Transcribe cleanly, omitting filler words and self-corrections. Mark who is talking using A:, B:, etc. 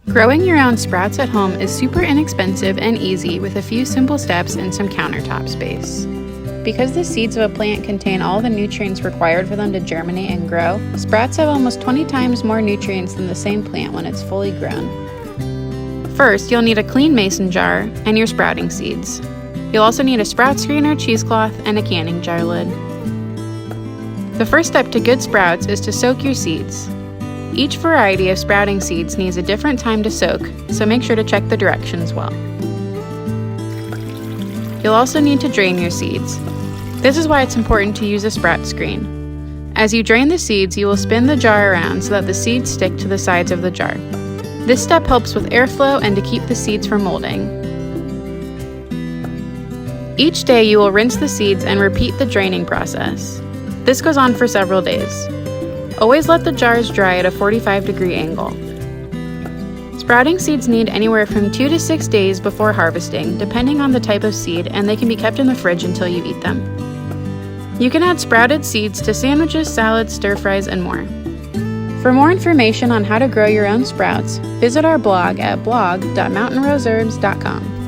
A: Growing your own sprouts at home is super inexpensive and easy with a few simple steps and some countertop space. Because the seeds of a plant contain all the nutrients required for them to germinate and grow, sprouts have almost 20 times more nutrients than the same plant when it's fully grown. First, you'll need a clean mason jar and your sprouting seeds. You'll also need a sprout screener, cheesecloth, and a canning jar lid. The first step to good sprouts is to soak your seeds. Each variety of sprouting seeds needs a different time to soak, so make sure to check the directions well. You'll also need to drain your seeds. This is why it's important to use a sprout screen. As you drain the seeds, you will spin the jar around so that the seeds stick to the sides of the jar. This step helps with airflow and to keep the seeds from molding. Each day you will rinse the seeds and repeat the draining process. This goes on for several days. Always let the jars dry at a 45-degree angle. Sprouting seeds need anywhere from 2 to 6 days before harvesting, depending on the type of seed, and they can be kept in the fridge until you eat them. You can add sprouted seeds to sandwiches, salads, stir-fries, and more. For more information on how to grow your own sprouts, visit our blog at blog.mountainroseherbs.com.